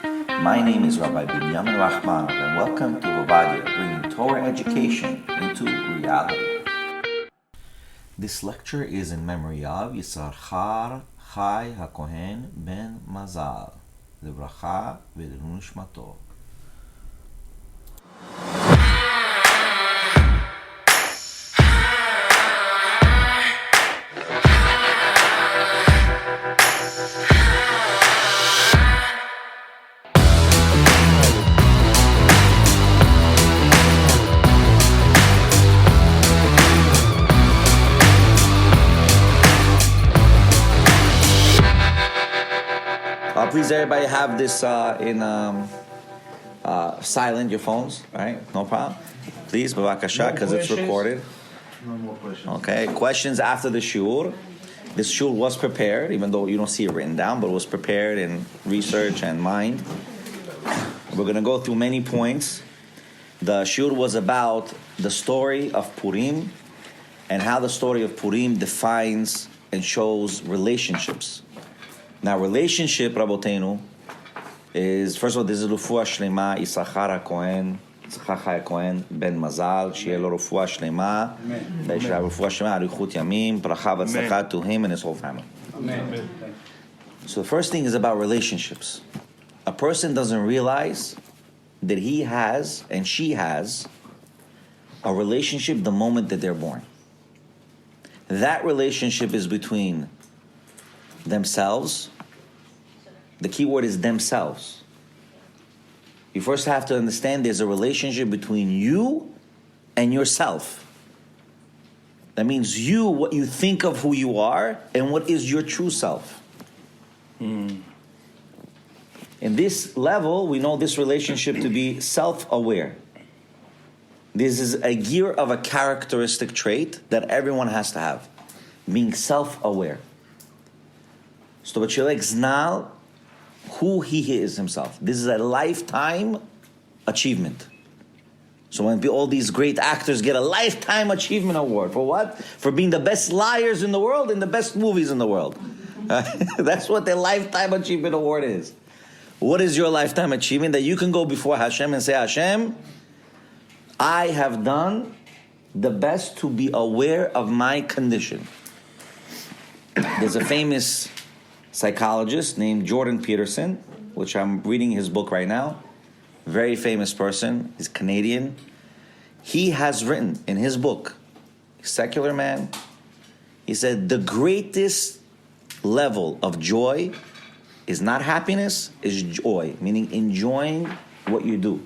My name is Rabbi Binyamin Rahman, and welcome to Ovadia, bringing Torah education into reality. This lecture is in memory of Yisachar Hai Hacohen ben Mazal, Livracha v'Leilui Nishmato. Please, everybody, have this in silent, your phones, right? No problem. Please, b'vakasha, because it's recorded. No more questions. Okay, questions after the shiur. This shiur was prepared, even though you don't see it written down, but it was prepared in research and mind. We're going to go through many points. The shiur was about the story of Purim and how the story of Purim defines and shows relationships. Now, relationship, Rabotenu, is, first of all, this is Rufua Shlema, Yisachar Hacohen, Yisachar Hai Hacohen ben Mazal, Shiur Rufua Shlema, that he should have Rufua Shlema, Arichut Yamim, Bracha v'Tzlacha to him and his whole family. Amen. So the first thing is about relationships. A person doesn't realize that he has and she has a relationship the moment that they're born. That relationship is between themselves. The key word is themselves. You first have to understand there's a relationship between you and yourself. That means you, what you think of who you are, and what is your true self. In this level, we know this relationship to be self-aware. This is a gear of a characteristic trait that everyone has to have, being self-aware. So the человек знал who he is himself. This is a lifetime achievement. So when all these great actors get a lifetime achievement award, for what? For being the best liars in the world and the best movies in the world. That's what their lifetime achievement award is. What is your lifetime achievement? That you can go before Hashem and say, Hashem, I have done the best to be aware of my condition. There's a famous psychologist named Jordan Peterson, which I'm reading his book right now. Very famous person. He's Canadian. He has written in his book, secular man, he said the greatest level of joy is not happiness, is joy, meaning enjoying what you do.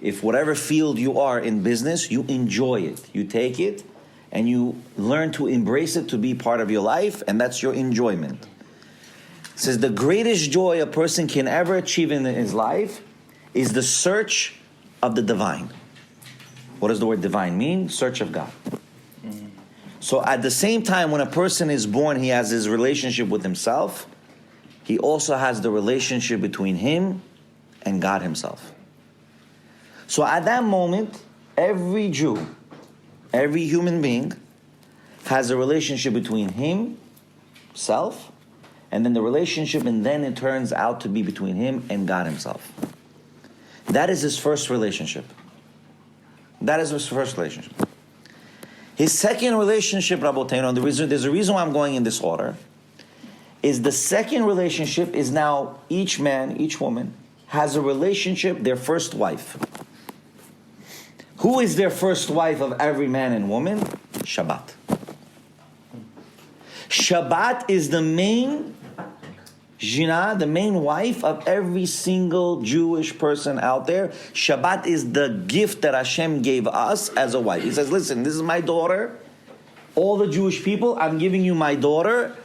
If whatever field you are in business, you enjoy it. You take it and you learn to embrace it to be part of your life, and that's your enjoyment. It says the greatest joy a person can ever achieve in his life is the search of the divine. What does the word divine mean? Search of God. So at the same time, when a person is born, he has his relationship with himself. He also has the relationship between him and God himself. So at that moment, every Jew, every human being has a relationship between himself, and then the relationship, and then it turns out to be between him and God himself. That is his first relationship. That is his first relationship. His second relationship, Rabotenu, and there's a reason why I'm going in this order, is the second relationship is now each man, each woman, has a relationship, their first wife. Who is their first wife of every man and woman? Shabbat. Shabbat is the main Jina, the main wife of every single Jewish person out there. Shabbat is the gift that Hashem gave us as a wife. He says, listen, this is my daughter. All the Jewish people, I'm giving you my daughter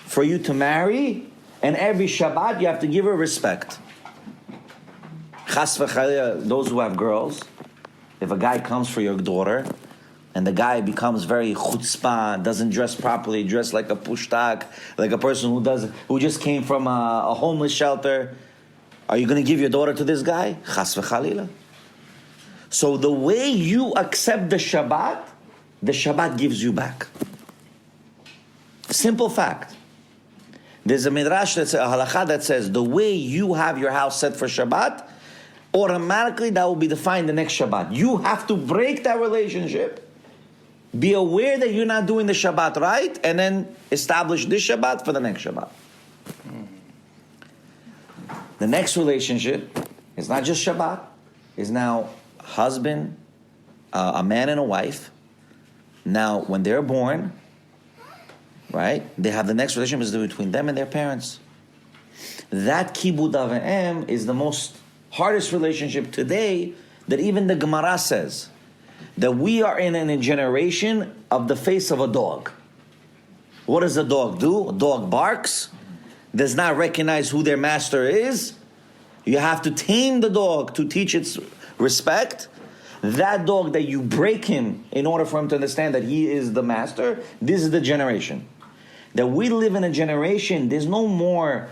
for you to marry. And every Shabbat, you have to give her respect. Chas v'chalila, those who have girls, if a guy comes for your daughter, and the guy becomes very chutzpah, doesn't dress properly, dressed like a pushtak, like a person who just came from a homeless shelter. Are you going to give your daughter to this guy? Chas v'chalila. So the way you accept the Shabbat gives you back. Simple fact. There's a midrash, a halakha that says the way you have your house set for Shabbat, automatically that will be defined the next Shabbat. You have to break that relationship, be aware that you're not doing the Shabbat right, and then establish this Shabbat for the next Shabbat. The next relationship is not just Shabbat, is now husband, a man and a wife. Now, when they're born, right, they have the next relationship is between them and their parents. That kibud av v'em is the most hardest relationship today that even the Gemara says that we are in a generation of the face of a dog. What does a dog do? A dog barks, does not recognize who their master is. You have to tame the dog to teach its respect. That dog that you break him in order for him to understand that he is the master, this is the generation. That we live in a generation, there's no more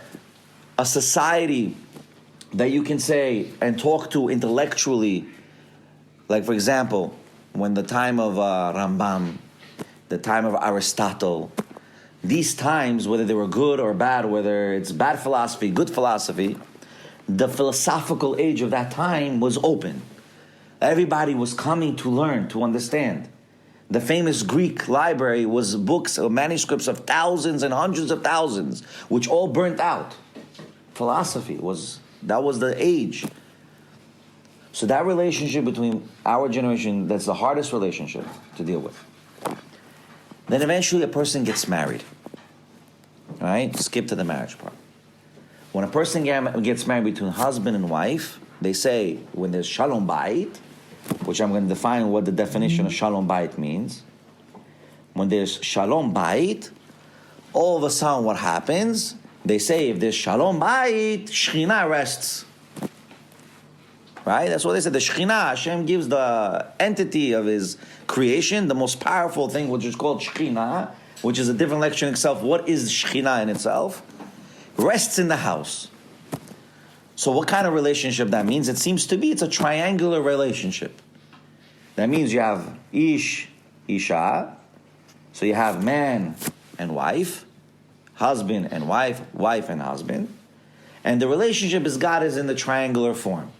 a society that you can say and talk to intellectually. Like, for example, when the time of Rambam, the time of Aristotle, these times, whether they were good or bad, whether it's bad philosophy, good philosophy, the philosophical age of that time was open. Everybody was coming to learn, to understand. The famous Greek library was books or manuscripts of thousands and hundreds of thousands, which all burnt out. Philosophy that was the age. So that relationship between our generation, that's the hardest relationship to deal with. Then eventually a person gets married. Right? Skip to the marriage part. When a person gets married between husband and wife, they say when there's shalom bayit, which I'm going to define what the definition of shalom bayit means. When there's shalom bayit, all of a sudden what happens? They say if there's shalom bayit, Shekhinah rests. Right? That's what they said. The Shekhinah, Hashem gives the entity of His creation, the most powerful thing, which is called Shekhinah, which is a different lecture in itself. What is Shekhinah in itself? Rests in the house. So what kind of relationship that means? It seems to be it's a triangular relationship. That means you have ish, isha. So you have man and wife, husband and wife, wife and husband. And the relationship is God is in the triangular form.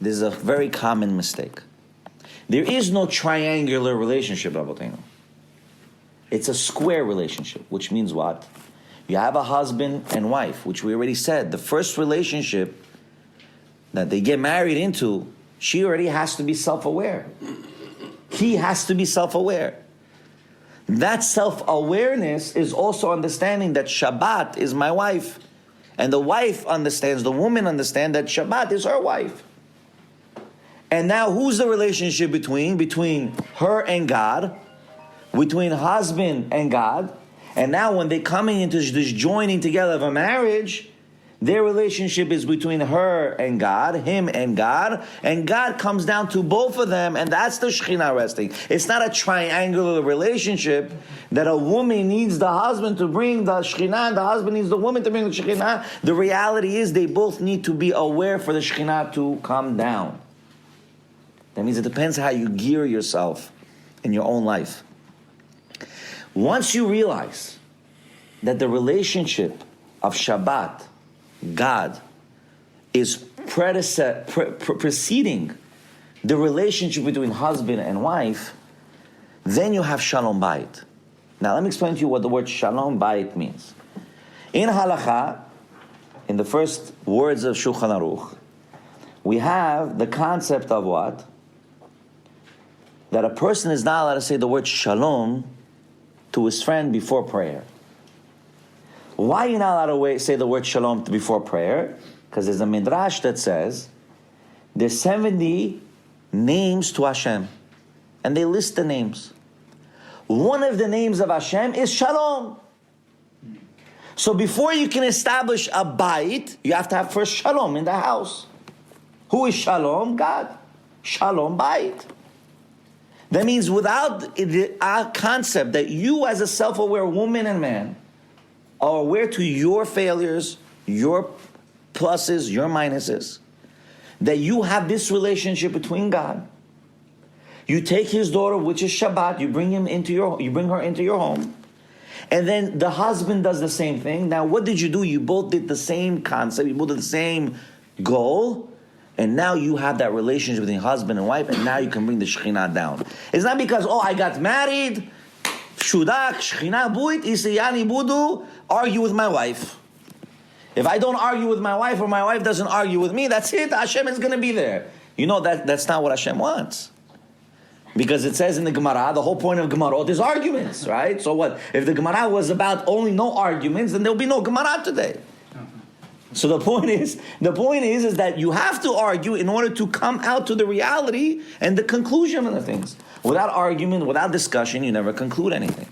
This is a very common mistake. There is no triangular relationship, Rabbeinu. It's a square relationship, which means what? You have a husband and wife, which we already said. The first relationship that they get married into, she already has to be self-aware. He has to be self-aware. That self-awareness is also understanding that Shabbat is my wife. And the wife understands, the woman understands that Shabbat is her wife. And now who's the relationship between her and God, between husband and God? And now when they're coming into this joining together of a marriage, their relationship is between her and God, him and God comes down to both of them, and that's the Shekhinah resting. It's not a triangular relationship that a woman needs the husband to bring the Shekhinah, and the husband needs the woman to bring the Shekhinah. The reality is they both need to be aware for the Shekhinah to come down. That means it depends how you gear yourself in your own life. Once you realize that the relationship of Shabbat, God, is preceding the relationship between husband and wife, then you have shalom bayit. Now let me explain to you what the word shalom bayit means. In halakha, in the first words of Shulchan Aruch, we have the concept of what? That a person is not allowed to say the word shalom to his friend before prayer. Why are you not allowed to say the word shalom before prayer? Because there's a midrash that says there's 70 names to Hashem. And they list the names. One of the names of Hashem is shalom. So before you can establish a bayit, you have to have first shalom in the house. Who is shalom? God. Shalom bayit. That means without a concept that you as a self-aware woman and man are aware to your failures, your pluses, your minuses, that you have this relationship between God. You take his daughter, which is Shabbat, you bring her into your home, And then the husband does the same thing. Now, what did you do? You both did the same concept. You both did the same goal. And now you have that relationship between husband and wife, and now you can bring the Shekhinah down. It's not because, I got married, Shudak, Shekhinah, Buit, Isiyani, Budu, argue with my wife. If I don't argue with my wife, or my wife doesn't argue with me, that's it. Hashem is going to be there. You know, that's not what Hashem wants. Because it says in the Gemara, the whole point of Gemarot is arguments, right? So what? If the Gemara was about only no arguments, then there'll be no Gemara today. So the point is that you have to argue in order to come out to the reality and the conclusion of the things. Without argument, without discussion, you never conclude anything.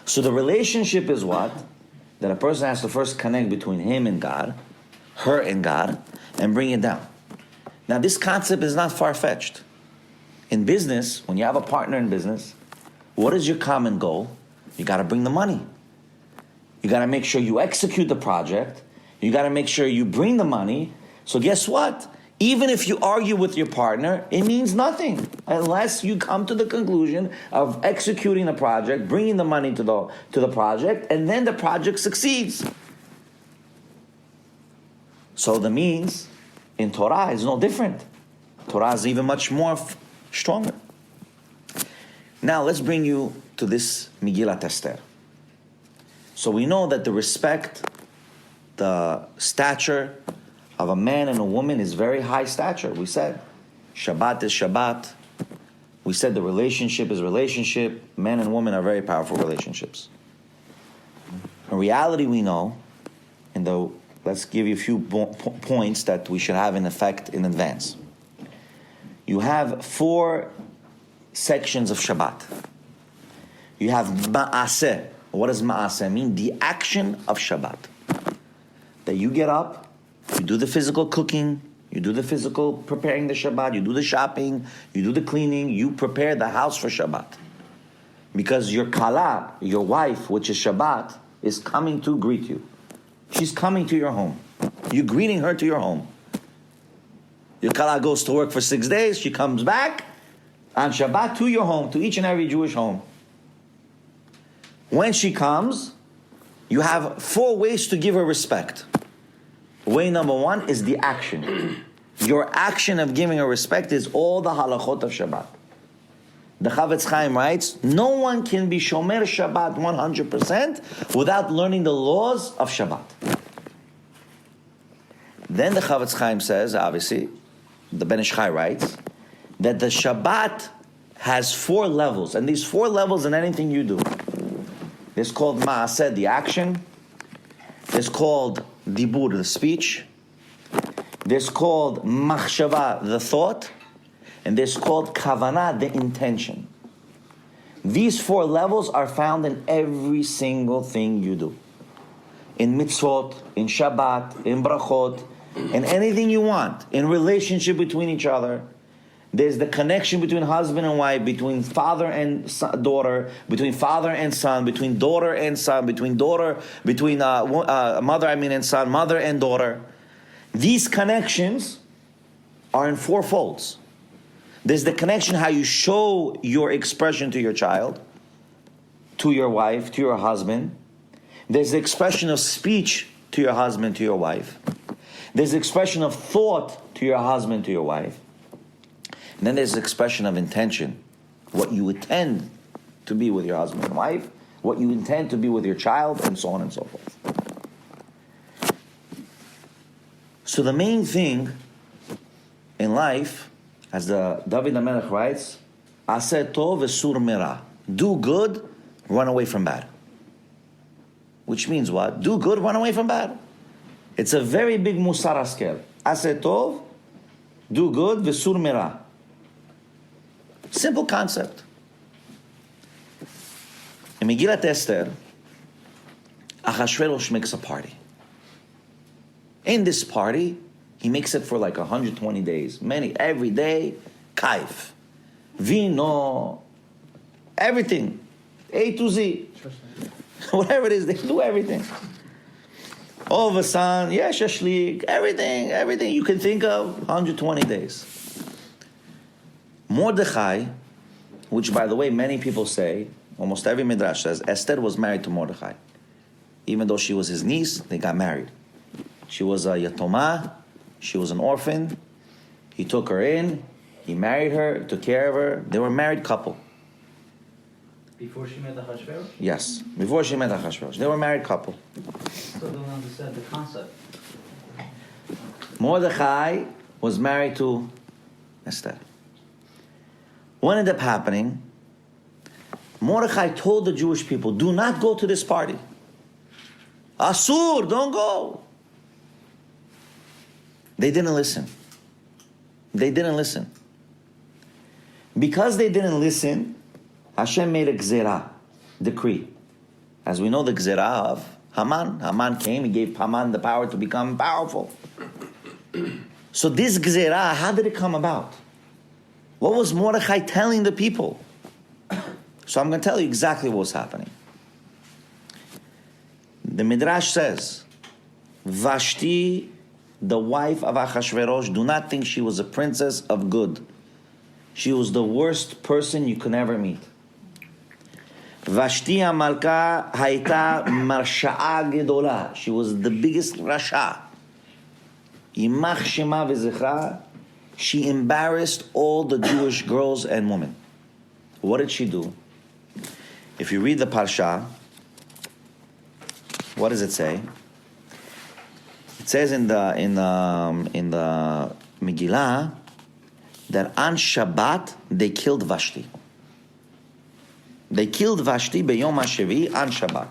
So the relationship is what? That a person has to first connect between him and God, her and God, and bring it down. Now this concept is not far-fetched. In business, when you have a partner in business, what is your common goal? You got to bring the money. You got to make sure you execute the project. You got to make sure you bring the money. So guess what? Even if you argue with your partner, it means nothing unless you come to the conclusion of executing the project, bringing the money to the project, and then the project succeeds. So the means in Torah is no different. Torah is even much more stronger. Now let's bring you to this Megillat Esther. So we know that the respect, the stature of a man and a woman is very high stature. We said Shabbat is Shabbat. We said the relationship is relationship. Men and women are very powerful relationships. In reality, we know, and let's give you a few points that we should have in effect in advance. You have 4 sections of Shabbat. You have Ma'aseh. What does Ma'aseh mean? The action of Shabbat. That you get up, you do the physical cooking, you do the physical preparing the Shabbat, you do the shopping, you do the cleaning, you prepare the house for Shabbat. Because your Kala, your wife, which is Shabbat, is coming to greet you. She's coming to your home. You're greeting her to your home. Your Kala goes to work for 6 days, she comes back on Shabbat to your home, to each and every Jewish home. When she comes, you have 4 ways to give her respect. Way number 1 is the action. Your action of giving her respect is all the halachot of Shabbat. The Chavetz Chaim writes, no one can be shomer Shabbat 100% without learning the laws of Shabbat. Then the Chavetz Chaim says, obviously, the Ben Ish Chai writes, that the Shabbat has 4 levels, and these 4 levels in anything you do. It's called Ma'aseh, the action. It's called Dibur, the speech. There's called Machshava, the thought. And there's called Kavanah, the intention. These 4 levels are found in every single thing you do. In mitzvot, in Shabbat, in brachot, in anything you want, in relationship between each other. There's the connection between husband and wife, between father and daughter, between father and son, between daughter and son, between mother and son, mother and daughter. These connections are in 4 folds. There's the connection how you show your expression to your child, to your wife, to your husband. There's the expression of speech to your husband, to your wife. There's the expression of thought to your husband, to your wife. And then there's the expression of intention, what you intend to be with your husband and wife, what you intend to be with your child, and so on and so forth. So the main thing in life, as the David HaMelech writes, Aseh tov v'sur merah. Do good, run away from bad. Which means what? Do good, run away from bad. It's a very big musar haskel. Aseh tov, do good, v'sur merah. Simple concept. In Megillat Esther, Achashverosh makes a party. In this party, he makes it for like 120 days. Every day, kaif, vino, everything, A to Z. Whatever it is, they do everything. All of a sudden, shashlik, everything you can think of, 120 days. Mordechai, which by the way, many people say, almost every midrash says, Esther was married to Mordechai. Even though she was his niece, they got married. She was a yatomah, she was an orphan. He took her in, he married her, took care of her. They were a married couple. Before she met the Hashverosh? Yes, before she met Achashverosh. They were a married couple. Still don't understand the concept. Mordechai was married to Esther. What ended up happening? Mordechai told the Jewish people, do not go to this party. Asur, don't go. They didn't listen. They didn't listen. Because they didn't listen, Hashem made a gzerah, decree. As we know the gzerah of Haman. Haman came, he gave Haman the power to become powerful. So this gzerah, how did it come about? What was Mordechai telling the people? So I'm going to tell you exactly what was happening. The Midrash says, Vashti, the wife of Achashverosh, do not think she was a princess of good. She was the worst person you could ever meet. Vashti HaMalka Haita Marsha'a Gedola. She was the biggest Rasha. Yimach Shema V'Zecha. She embarrassed all the Jewish girls and women. What did she do? If you read the Parsha, what does it say? It says in the Megillah that on Shabbat they killed Vashti. They killed Vashti beyom HaShevi on Shabbat.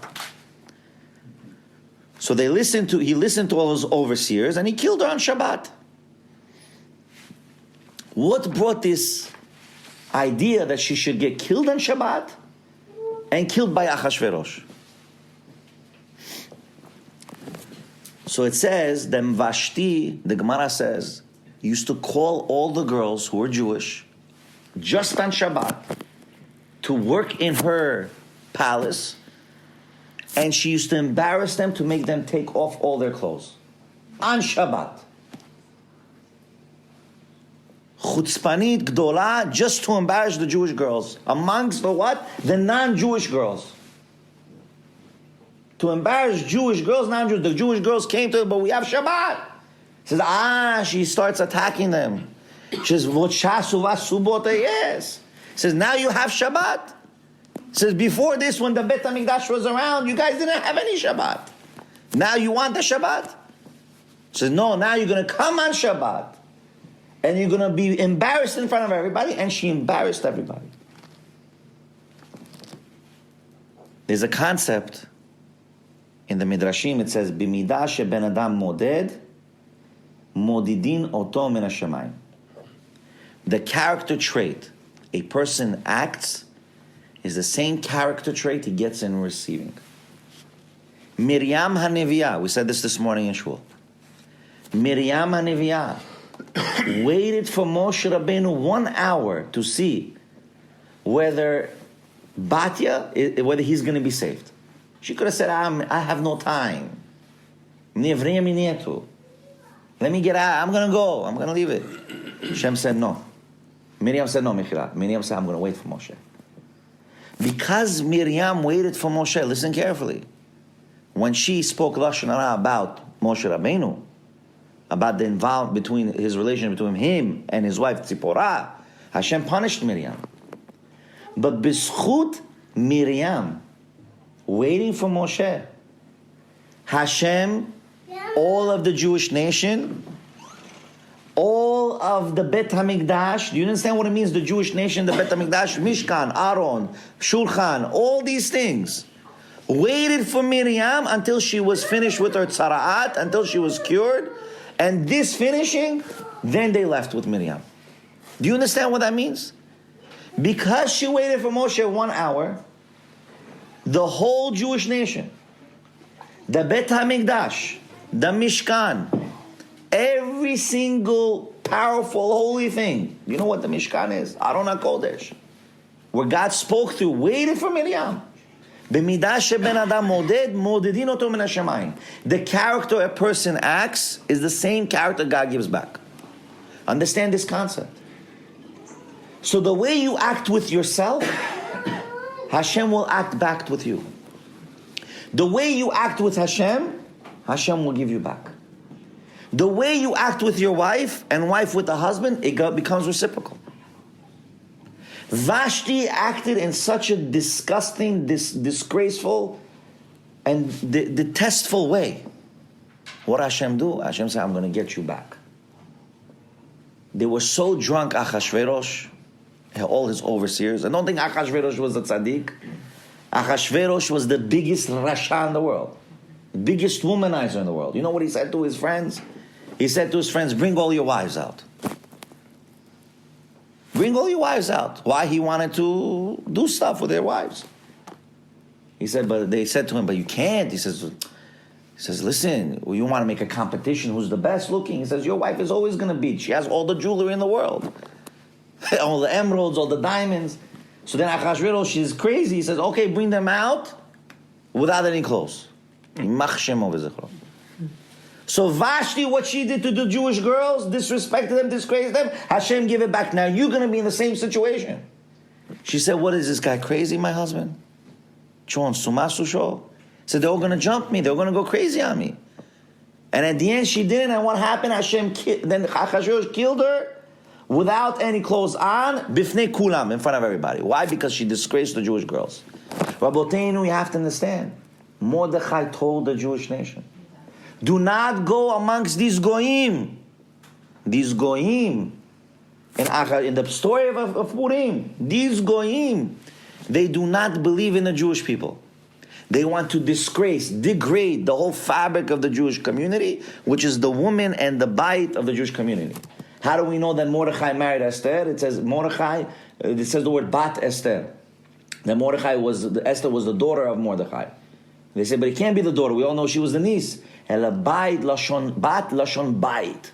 So he listened to all his overseers and he killed her on Shabbat. What brought this idea that she should get killed on Shabbat and killed by Achashverosh? So it says that Vashti, the Gemara says, used to call all the girls who were Jewish just on Shabbat to work in her palace, and she used to embarrass them to make them take off all their clothes on Shabbat. Chutzpanit Gdola, just to embarrass the Jewish girls. Amongst the what? The non-Jewish girls. To embarrass Jewish girls, non-Jewish. The Jewish girls came to her, but we have Shabbat. She starts attacking them. She says, yes. Says, now you have Shabbat. Says, before this, when the Bet HaMikdash was around, you guys didn't have any Shabbat. Now you want the Shabbat? Says, no, now you're going to come on Shabbat. And you're going to be embarrassed in front of everybody. And she embarrassed everybody. There's a concept in the Midrashim. It says, Bimidah sheben adam moded, modidin oto min hashamayim. The character trait a person acts is the same character trait he gets in receiving. Miriam HaNeviah, we said this morning in Shul. Miriam HaNeviah waited for Moshe Rabbeinu 1 hour to see whether whether he's going to be saved. She could have said, I have no time. Let me get out. I'm going to go. I'm going to leave it. Hashem said no. Miriam said no, Michila. Miriam said, I'm going to wait for Moshe. Because Miriam waited for Moshe, listen carefully. When she spoke Lashon Hara about Moshe Rabbeinu, about the involvement between his relationship between him and his wife Tzipporah, Hashem punished Miriam. But b'schut Miriam waiting for Moshe, Hashem, all of the Jewish nation, all of the Bet HaMikdash, do you understand what it means, the Jewish nation, the Bet HaMikdash, Mishkan, Aaron, Shulchan, all these things, waited for Miriam until she was finished with her tzara'at, until she was cured, and this finishing, then they left with Miriam. Do you understand what that means? Because she waited for Moshe 1 hour, the whole Jewish nation, the Bet HaMikdash, the Mishkan, every single powerful holy thing. You know what the Mishkan is? Aron HaKodesh. Where God spoke through, waited for Miriam. The character a person acts is the same character God gives back. Understand this concept. So the way you act with yourself Hashem will act back with you. The way you act with Hashem, Hashem will give you back. The way you act with your wife and wife with the husband, it becomes reciprocal. Vashti acted in such a disgusting, disgraceful, and detestful way. What Hashem do? Hashem said, I'm going to get you back. They were so drunk, Achashverosh, all his overseers. I don't think Achashverosh was a tzaddik. Achashverosh was the biggest rasha in the world. The biggest womanizer in the world. You know what he said to his friends? He said to his friends, bring all your wives out. Bring all your wives out. Why? He wanted to do stuff with their wives. He said, but they said to him, but you can't. He says, listen, you want to make a competition, who's the best looking? He says, your wife is always going to beat. She has all the jewelry in the world. All the emeralds, all the diamonds. So then Achashverosh, she's crazy. He says, okay, bring them out without any clothes. So Vashti, what she did to the Jewish girls, disrespected them, disgraced them, Hashem gave it back. Now you're going to be in the same situation. She said, what is this guy, crazy, my husband? He said, they're all going to jump me. They're going to go crazy on me. And at the end, she didn't. And what happened? Then Achashverosh killed her without any clothes on, bifnei kulam, in front of everybody. Why? Because she disgraced the Jewish girls. Rabboteinu, you have to understand. Mordechai told the Jewish nation, do not go amongst these goyim. These goyim. In the story of Purim, these goyim, they do not believe in the Jewish people. They want to degrade the whole fabric of the Jewish community, which is the woman and the bite of the Jewish community. How do we know that Mordechai married Esther? It says it says the word Bat Esther. That Esther was the daughter of Mordechai. They say, but it can't be the daughter. We all know she was the niece. Ela Bat Lashon Bait.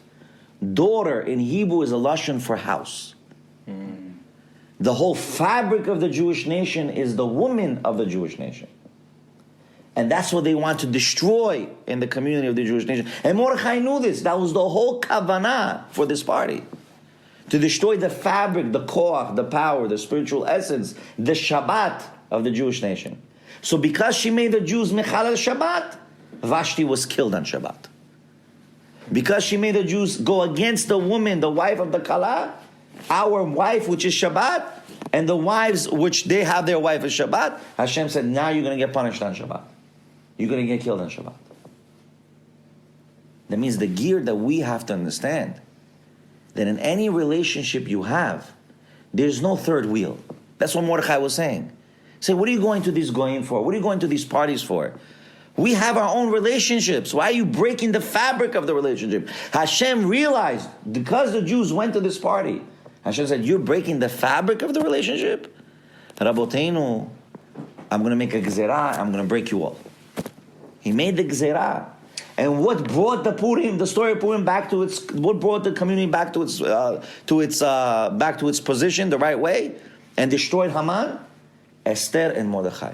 Daughter in Hebrew is a lashon for house. The whole fabric of the Jewish nation is the woman of the Jewish nation. And that's what they want to destroy in the community of the Jewish nation. And Mordechai knew this. That was the whole kavanah for this party. To destroy the fabric, the koach, the power, the spiritual essence, the Shabbat of the Jewish nation. So because she made the Jews mechalel Shabbat, Vashti was killed on Shabbat. Because she made the Jews go against the woman, the wife of the Kala, our wife, which is Shabbat, and the wives, which they have their wife as Shabbat, Hashem said, now you're going to get punished on Shabbat. You're going to get killed on Shabbat. That means the gear that we have to understand, that in any relationship you have, there's no third wheel. That's what Mordechai was saying. Say, what are you going to these goyim for? What are you going to these parties for? We have our own relationships. Why are you breaking the fabric of the relationship? Hashem realized, because the Jews went to this party, Hashem said, you're breaking the fabric of the relationship? Rabboteinu, I'm going to make a gzerah, I'm going to break you all. He made the gzerah. And what brought the story of Purim what brought the community back to its position the right way and destroyed Haman? Esther and Mordechai.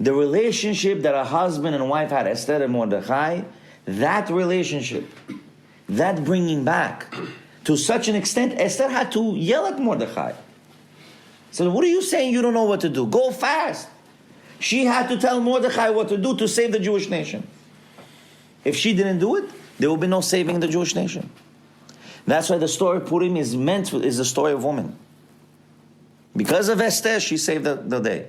The relationship that a husband and wife had, Esther and Mordechai, that relationship, that bringing back, to such an extent, Esther had to yell at Mordechai. So what are you saying you don't know what to do? Go fast. She had to tell Mordechai what to do to save the Jewish nation. If she didn't do it, there will be no saving the Jewish nation. That's why the story of Purim is the story of woman. Because of Esther, she saved the day.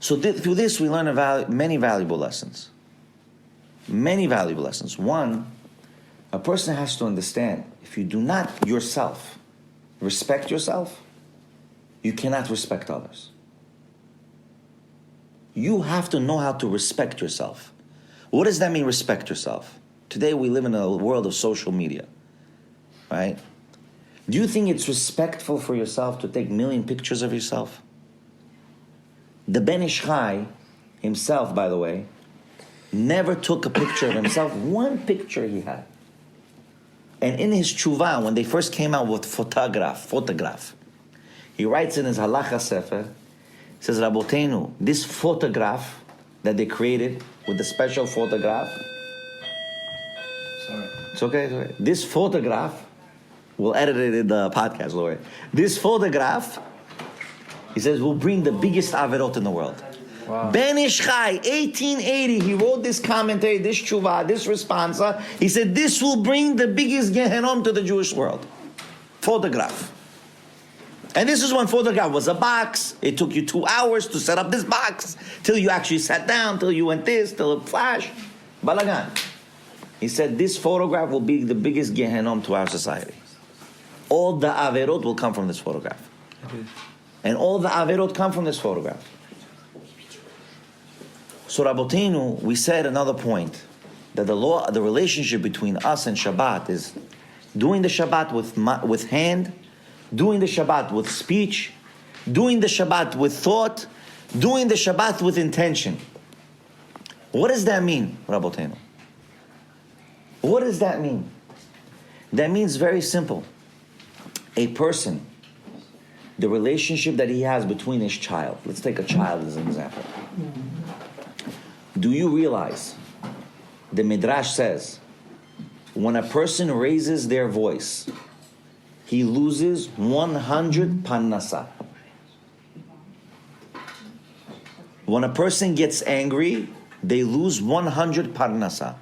So through this, we learn many valuable lessons. Many valuable lessons. One, a person has to understand, if you do not yourself respect yourself, you cannot respect others. You have to know how to respect yourself. What does that mean, respect yourself? Today we live in a world of social media, right? Do you think it's respectful for yourself to take 1 million pictures of yourself? The Ben Ish Chai himself, by the way, never took a picture of himself, one picture he had. And in his tshuva, when they first came out with photograph, he writes in his halacha sefer, he says, Rabboteinu, this photograph that they created with the special photograph, Sorry. it's okay. This photograph, we'll edit it in the podcast, Lord. This photograph He says, we'll bring the biggest averot in the world. Wow. Ben Ish Chai, 1880, he wrote this commentary, this tshuva, this responsa. He said, this will bring the biggest Gehenom to the Jewish world. Photograph. And this is when photograph was a box. It took you 2 hours to set up this box, till you actually sat down, till you went this, till it flashed. Balagan. He said, this photograph will be the biggest Gehenom to our society. All the averot will come from this photograph. And all the averot come from this photograph. So Rabotenu, we said another point, that the relationship between us and Shabbat is doing the Shabbat with hand, doing the Shabbat with speech, doing the Shabbat with thought, doing the Shabbat with intention. What does that mean, Rabotenu? What does that mean? That means very simple. A person, the relationship that he has between his child. Let's take a child as an example. Do you realize, the Midrash says, when a person raises their voice, he loses 100 parnasa. When a person gets angry, they lose 100 parnasa.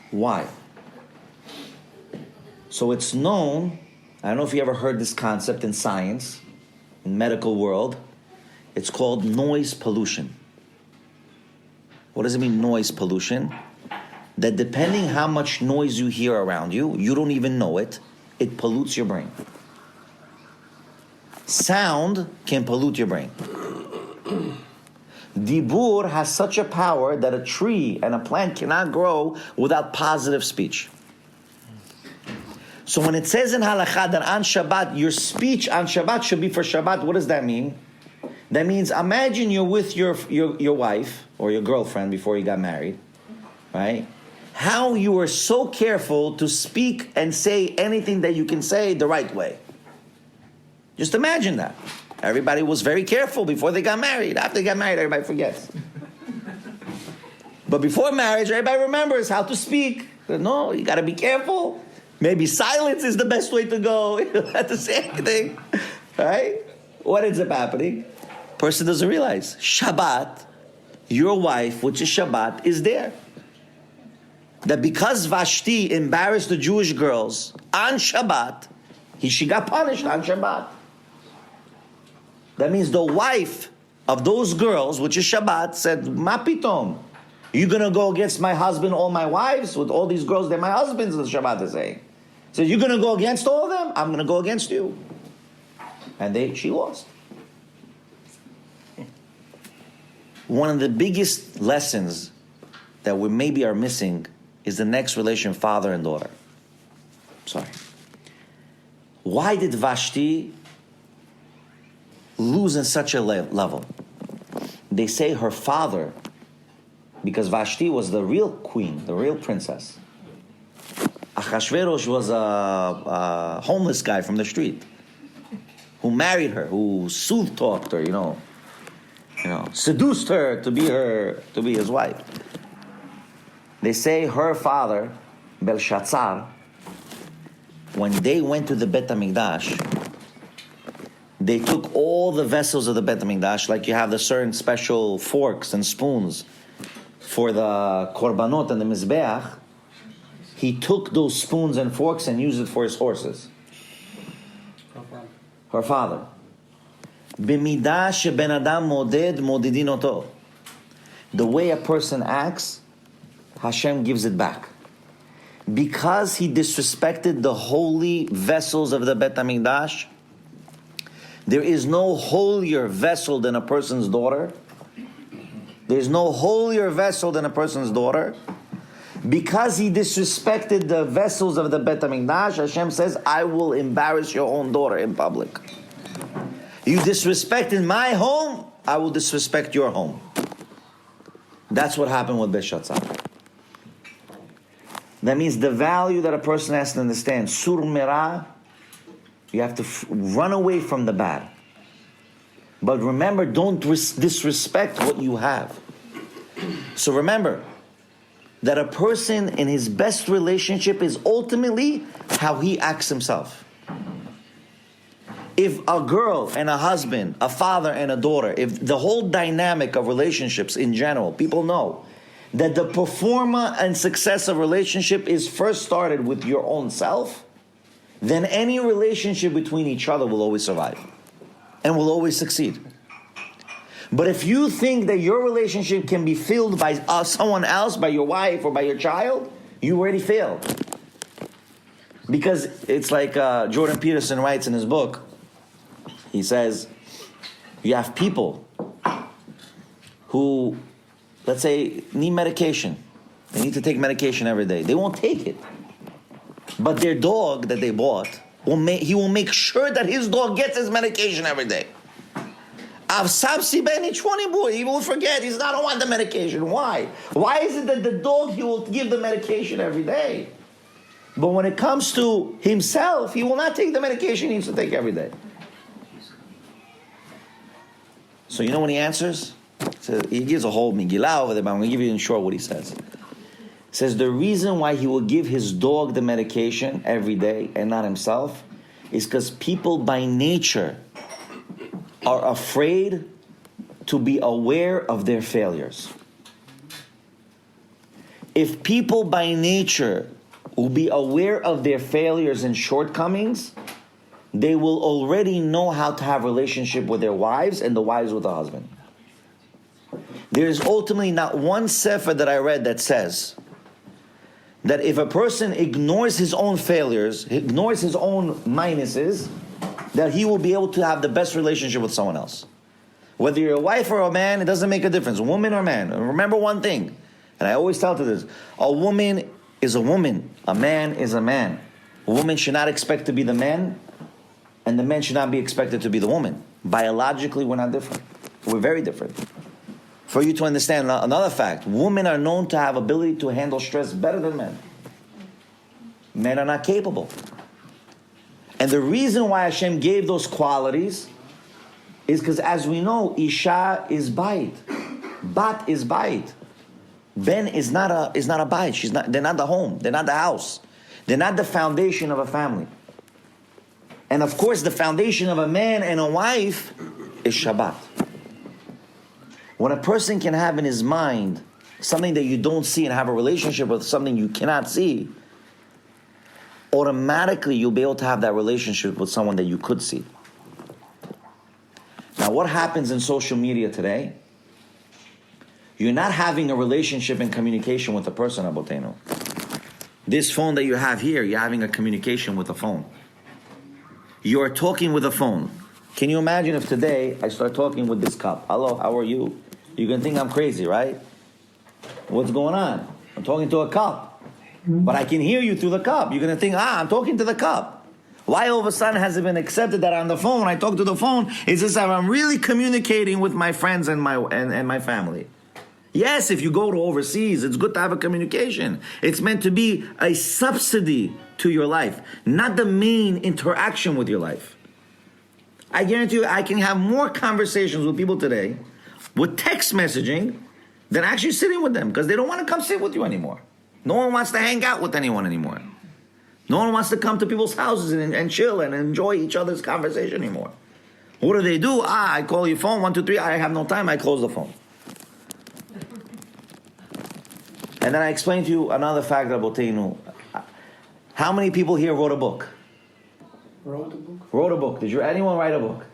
Why? So it's known, I don't know if you ever heard this concept in science, in medical world, it's called noise pollution. What does it mean, noise pollution? That depending how much noise you hear around you, you don't even know it, it pollutes your brain. Sound can pollute your brain. Dibur has such a power that a tree and a plant cannot grow without positive speech. So when it says in halakha that on Shabbat, your speech on Shabbat should be for Shabbat, what does that mean? That means, imagine you're with your wife or your girlfriend before you got married, right? How you were so careful to speak and say anything that you can say the right way. Just imagine that. Everybody was very careful before they got married. After they got married, everybody forgets. But before marriage, everybody remembers how to speak. No, you got to be careful. Maybe silence is the best way to go. You don't have to say anything, right? What ends up happening? Person doesn't realize. Shabbat, your wife, which is Shabbat, is there. That because Vashti embarrassed the Jewish girls on Shabbat, she got punished on Shabbat. That means the wife of those girls, which is Shabbat, said, Ma pitom, you going to go against my husband, all my wives? With all these girls, they're my husbands, the Shabbat is saying. So you're going to go against all of them? I'm going to go against you. And she lost. One of the biggest lessons that we maybe are missing is the next relation, father and daughter. Sorry. Why did Vashti lose in such a level? They say her father, because Vashti was the real queen, the real princess. Achashverosh was a homeless guy from the street who married her, who sooth-talked her, seduced her to be his wife. They say her father, Belshazzar, when they went to the Bet HaMikdash, they took all the vessels of the Bet HaMikdash, like you have the certain special forks and spoons for the korbanot and the mizbeach. He took those spoons and forks and used it for his horses. Her father. B'midah sheben adam moded modidin oto. The way a person acts, Hashem gives it back. Because he disrespected the holy vessels of the Bet HaMikdash, there is no holier vessel than a person's daughter. There's no holier vessel than a person's daughter. Because he disrespected the vessels of the Bet HaMikdash, Hashem says, I will embarrass your own daughter in public. You disrespected my home, I will disrespect your home. That's what happened with Belshazzar. That means the value that a person has to understand. Sur Merah, you have to run away from the bad. But remember, don't disrespect what you have. So remember that a person in his best relationship is ultimately how he acts himself. If a girl and a husband, a father and a daughter, if the whole dynamic of relationships in general, people know that the performa and success of relationship is first started with your own self, then any relationship between each other will always survive and will always succeed. But if you think that your relationship can be filled by someone else, by your wife or by your child, you already failed. Because it's like Jordan Peterson writes in his book, he says, you have people who, let's say, need medication. They need to take medication every day. They won't take it. But their dog that they bought, he will make sure that his dog gets his medication every day. He will forget. He says, I don't want the medication. Why? Why is it that the dog, he will give the medication every day? But when it comes to himself, he will not take the medication he needs to take every day. So you know when he answers? So he gives a whole Megillah over there, but I'm going to give you in short what he says. He says the reason why he will give his dog the medication every day and not himself is because people by nature are afraid to be aware of their failures. If people by nature will be aware of their failures and shortcomings, they will already know how to have a relationship with their wives and the wives with the husband. There's ultimately not one sefer that I read that says that if a person ignores his own failures, ignores his own minuses, that he will be able to have the best relationship with someone else. Whether you're a wife or a man, it doesn't make a difference, woman or man. Remember one thing, and I always tell to this, a woman is a woman, a man is a man. A woman should not expect to be the man, and the man should not be expected to be the woman. Biologically, we're not different. We're very different. For you to understand another fact, women are known to have ability to handle stress better than men. Men are not capable. And the reason why Hashem gave those qualities is because, as we know, Isha is Bait. Bat is Bait. Ben is not a Bait. They're not the home. They're not the house. They're not the foundation of a family. And of course, the foundation of a man and a wife is Shabbat. When a person can have in his mind something that you don't see and have a relationship with something you cannot see, automatically you'll be able to have that relationship with someone that you could see. Now, what happens in social media today? You're not having a relationship and communication with the person, Aboteno. This phone that you have here, you're having a communication with the phone. You're talking with a phone. Can you imagine if today I start talking with this cup? Hello, how are you? You're going to think I'm crazy, right? What's going on? I'm talking to a cup. But I can hear you through the cup. You're going to think, I'm talking to the cup. Why all of a sudden has it been accepted that on the phone, when I talk to the phone, is this how I'm really communicating with my friends and my family? Yes, if you go to overseas, it's good to have a communication. It's meant to be a subsidy to your life, not the main interaction with your life. I guarantee you, I can have more conversations with people today with text messaging than actually sitting with them, because they don't want to come sit with you anymore. No one wants to hang out with anyone anymore. No one wants to come to people's houses and chill and enjoy each other's conversation anymore. What do? I call your phone, 1, 2, 3, I have no time, I close the phone. And then I explained to you another fact about Teinu. How many people here wrote a book? Wrote a book? Wrote a book. Did anyone write a book?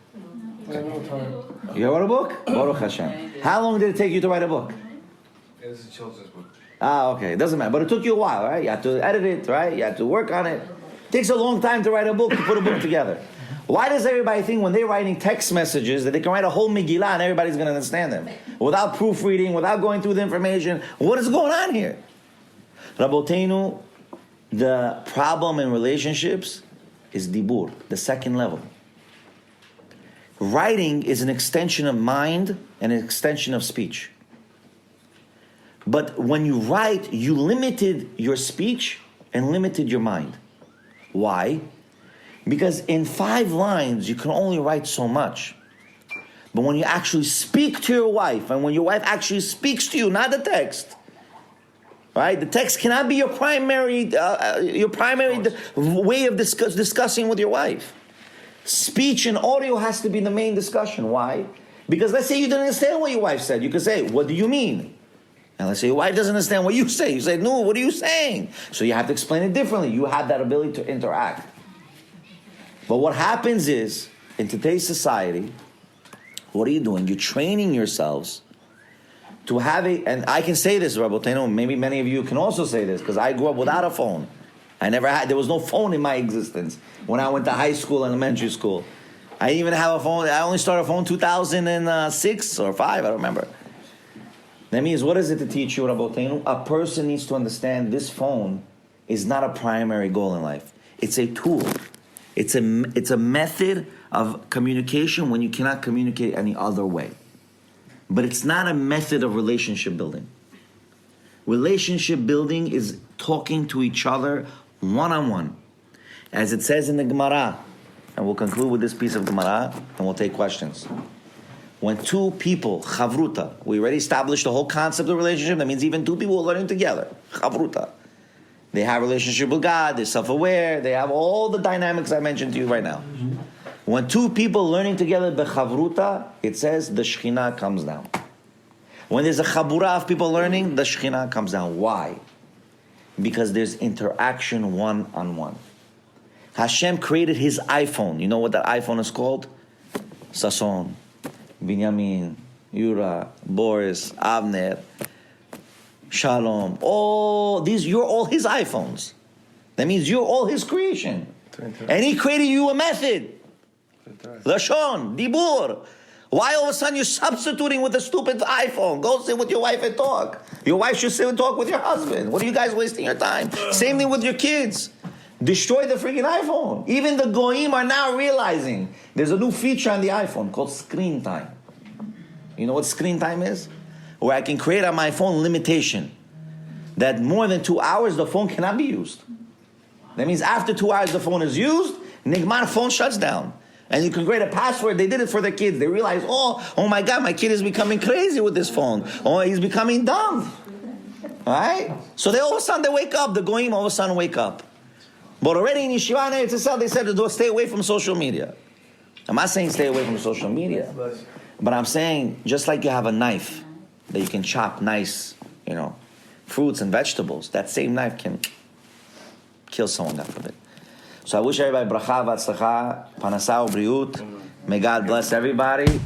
I wrote time. You wrote a book? Baruch Hashem. How long did it take you to write a book? It's a children's book. Okay. It doesn't matter. But it took you a while, right? You had to edit it, right? You had to work on it. It takes a long time to write a book, to put a book together. Why does everybody think when they're writing text messages that they can write a whole Megillah and everybody's going to understand them? Without proofreading, without going through the information. What is going on here? Rabotenu, the problem in relationships is dibur, the second level. Writing is an extension of mind and an extension of speech. But when you write, you limited your speech and limited your mind. Why? Because in 5 lines, you can only write so much. But when you actually speak to your wife, and when your wife actually speaks to you, not the text, right? The text cannot be your primary way of discussing with your wife. Speech and audio has to be the main discussion. Why? Because let's say you didn't understand what your wife said. You could say, what do you mean? And let's say your wife doesn't understand what you say. You say, no, what are you saying? So you have to explain it differently. You have that ability to interact. But what happens is, in today's society, what are you doing? You're training yourselves to have and I can say this, Raboteno, maybe many of you can also say this, because I grew up without a phone. There was no phone in my existence when I went to high school, elementary school. I didn't even have a phone. I only started a phone 2006 or 5, I don't remember. That means, what is it to teach you, Rabotenu? A person needs to understand this phone is not a primary goal in life. It's a tool. It's a method of communication when you cannot communicate any other way. But it's not a method of relationship building. Relationship building is talking to each other one-on-one. As it says in the Gemara, and we'll conclude with this piece of Gemara, and we'll take questions. When two people, chavruta, we already established the whole concept of relationship. That means even two people are learning together, chavruta. They have a relationship with God, they're self-aware, they have all the dynamics I mentioned to you right now. When two people learning together, bechavruta, it says the Shekhinah comes down. When there's a chabura of people learning, the Shekhinah comes down. Why? Because there's interaction one-on-one. Hashem created his iPhone. You know what that iPhone is called? Sason, Binyamin, Yura, Boris, Avner, Shalom. You're all his iPhones. That means you're all his creation. And he created you a method. Lashon, Dibur. Why all of a sudden you're substituting with a stupid iPhone? Go sit with your wife and talk. Your wife should sit and talk with your husband. What are you guys wasting your time? Same thing with your kids. Destroy the freaking iPhone. Even the goyim are now realizing there's a new feature on the iPhone called screen time. You know what screen time is? Where I can create on my phone limitation. That more than 2 hours the phone cannot be used. That means after 2 hours the phone is used, Nigmar phone shuts down. And you can create a password. They did it for their kids. They realize, oh my God, my kid is becoming crazy with this phone. Oh, he's becoming dumb. Right? So they all of a sudden they wake up. The goyim all of a sudden wake up. But already in Yeshiva and Eretz Yisrael, they said, stay away from social media. I'm not saying stay away from social media. But I'm saying, just like you have a knife that you can chop nice, fruits and vegetables, that same knife can kill someone, God forbid. So I wish everybody bracha v'atzlacha, panasa u'briut. May God bless everybody.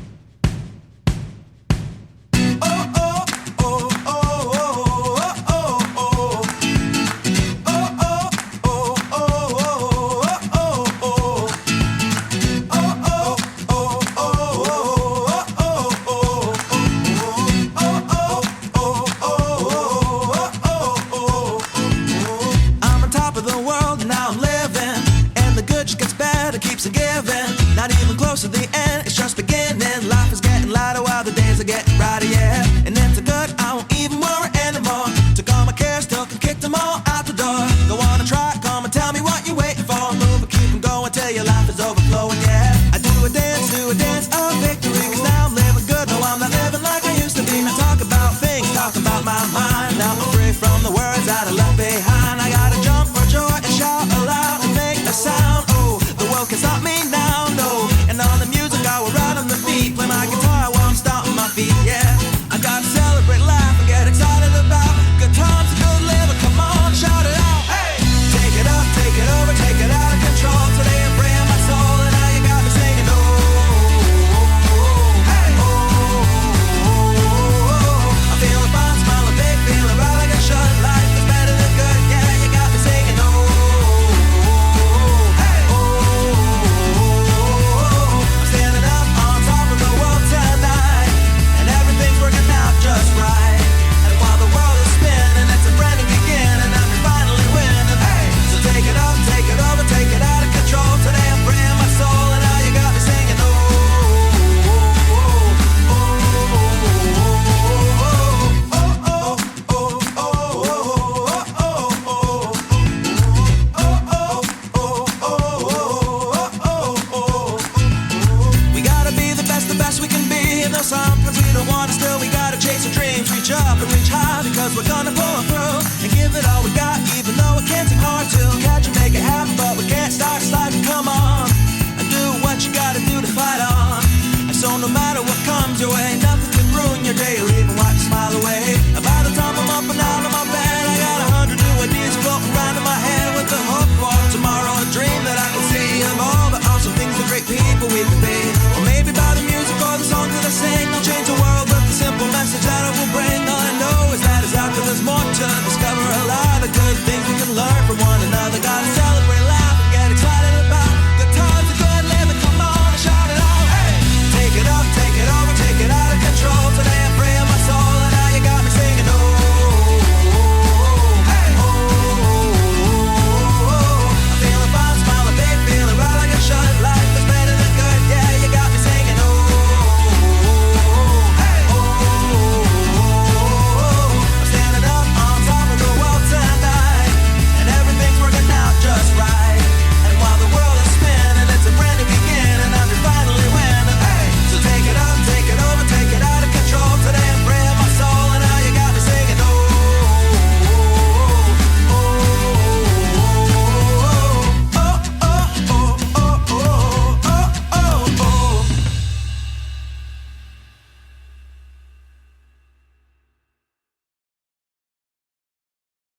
Sometimes we don't want to, still we gotta chase our dreams, reach up and reach high, because we're gonna put